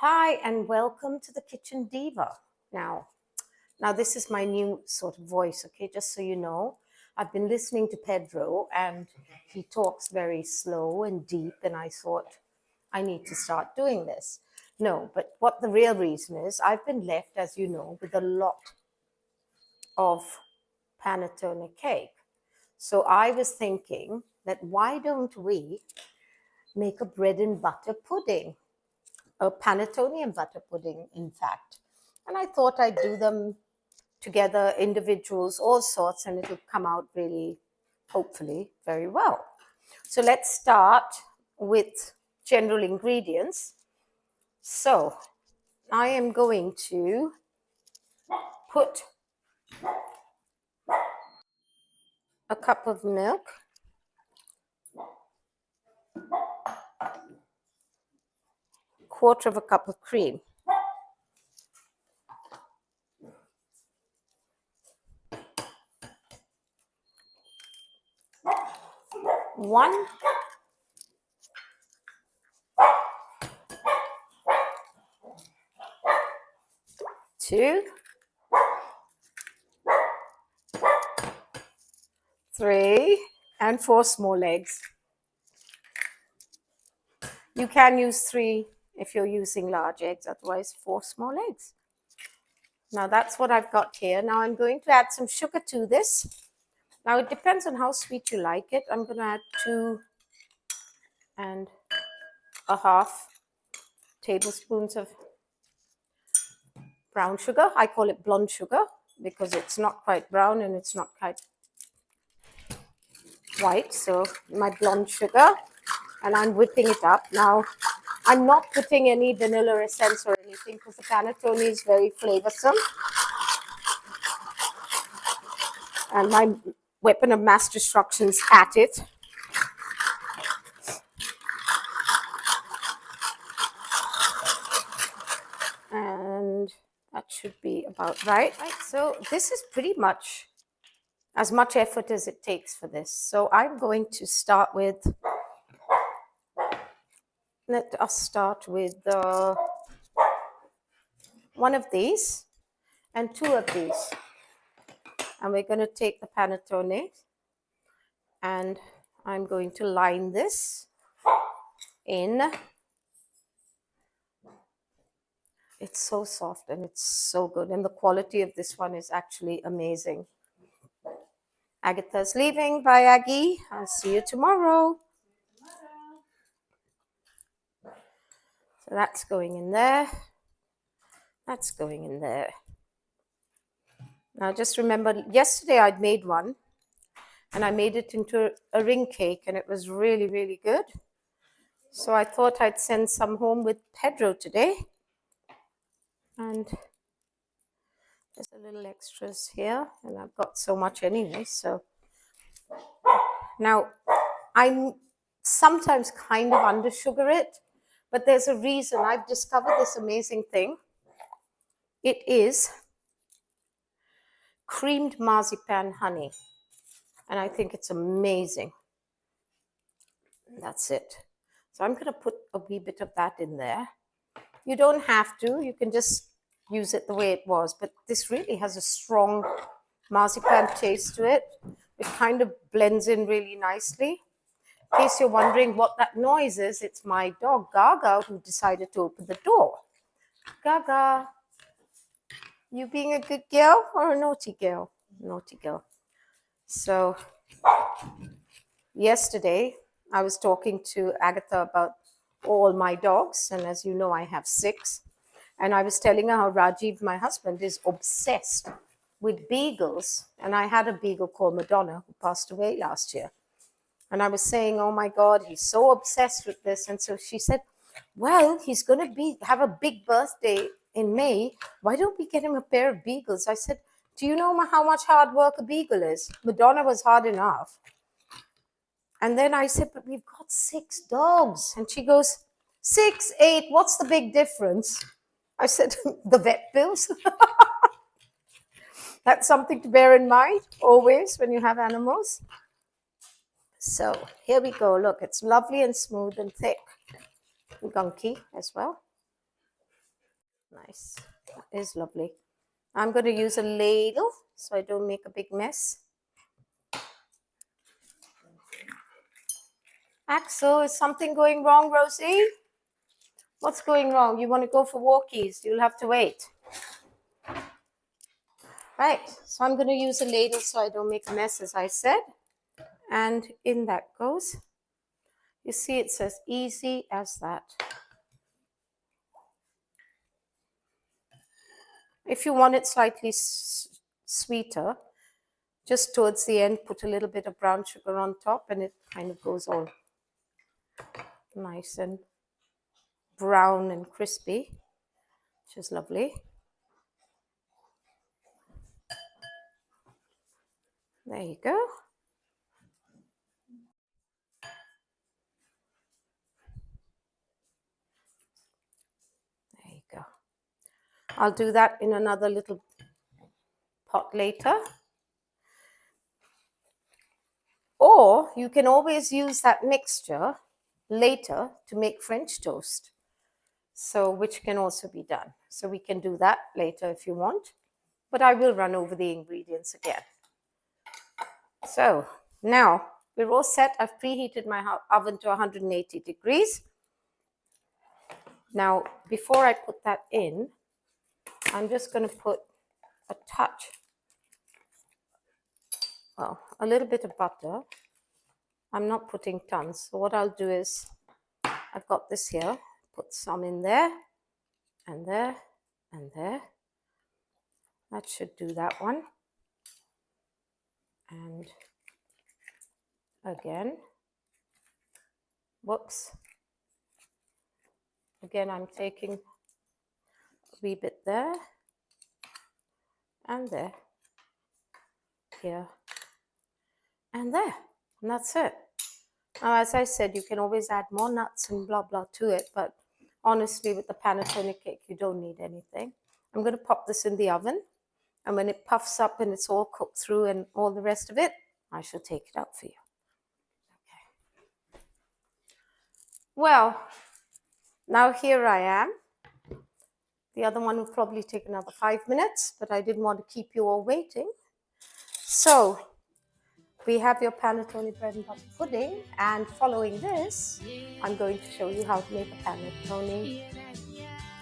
Hi, and welcome to the Kitchen Diva. Now this is my new sort of voice, okay, just so you know. I've been listening to Pedro and he talks very slow and deep, and I thought I need to start doing this. No, but what the real reason is, I've been left, as you know, with a lot of panettone cake. So I was thinking that why don't we make a bread and butter pudding? A panettone and butter pudding, in fact. And I thought I'd do them together, individuals, all sorts, and it'll come out really, hopefully, very well. So let's start with general ingredients. So I am going to put a cup of milk, quarter of a cup of cream, one two, three, and four small eggs. You can use three if you're using large eggs, otherwise four small eggs. Now that's what I've got here. Now I'm going to add some sugar to this. Now it depends on how sweet you like it. I'm going to add 2.5 tablespoons of brown sugar. I call it blonde sugar because it's not quite brown and it's not quite white. So my blonde sugar, and I'm whipping it up. Now I'm not putting any vanilla essence or anything because the panettone is very flavorsome. And my weapon of mass destruction is at it. And that should be about right. So this is pretty much as much effort as it takes for this. So I'm going to start with, let us start with one of these and two of these. And we're going to take the panettone and I'm going to line this in. It's so soft and it's so good. And the quality of this one is actually amazing. Agatha's leaving. Bye, Aggie. I'll see you tomorrow. So that's going in there. That's going in there. Now just remember, yesterday I'd made one and I made it into a ring cake and it was really, really good. So I thought I'd send some home with Pedro today. And there's a little extras here and I've got so much anyway. So now I sometimes kind of undersugar it, but there's a reason. I've discovered this amazing thing. It is creamed marzipan honey. And I think it's amazing. That's it. So I'm going to put a wee bit of that in there. You don't have to. You can just use it the way it was. But this really has a strong marzipan taste to it. It kind of blends in really nicely. In case you're wondering what that noise is, it's my dog, Gaga, who decided to open the door. Gaga, you being a good girl or a naughty girl? Naughty girl. So yesterday, I was talking to Agatha about all my dogs, and as you know, I have 6. And I was telling her how Rajiv, my husband, is obsessed with beagles. And I had a beagle called Madonna who passed away last year. And I was saying, oh my God, he's so obsessed with this. And so she said, well, he's going to have a big birthday in May. Why don't we get him a pair of beagles? I said, do you know how much hard work a beagle is? Madonna was hard enough. And then I said, but we've got 6 dogs. And she goes, 6, 8, what's the big difference? I said, the vet bills. That's something to bear in mind always when you have animals. So here we go. Look, it's lovely and smooth and thick. And gunky as well. Nice. That is lovely. I'm going to use a ladle so I don't make a big mess. Axel, is something going wrong, Rosie? What's going wrong? You want to go for walkies? You'll have to wait. Right, so I'm going to use a ladle so I don't make a mess, as I said. And in that goes. You see it says easy as that. If you want it slightly sweeter, just towards the end, put a little bit of brown sugar on top and it kind of goes all nice and brown and crispy, which is lovely. There you go. There you go. I'll do that in another little pot later. Or you can always use that mixture later to make French toast. So, which can also be done. So we can do that later if you want. But I will run over the ingredients again. So now we're all set. I've preheated my oven to 180 degrees. Now, before I put that in, I'm just going to put a touch, well, a little bit of butter. I'm not putting tons. So what I'll do is, I've got this here, put some in there, and there, and there. That should do that one. And again, whoops. Again, I'm taking a wee bit there, and there, here, and there. And that's it. Now, as I said, you can always add more nuts and blah, blah to it. But honestly, with the panettone cake, you don't need anything. I'm going to pop this in the oven. And when it puffs up and it's all cooked through and all the rest of it, I shall take it out for you. Okay. Well, now here I am. The other one will probably take another 5 minutes, but I didn't want to keep you all waiting. So we have your panettone bread and butter pudding, and following this, I'm going to show you how to make a panettone.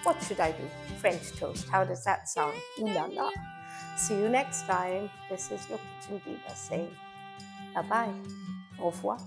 What should I do? French toast. How does that sound? Ooh la la. See you next time. This is your kitchen diva saying bye-bye. Au revoir.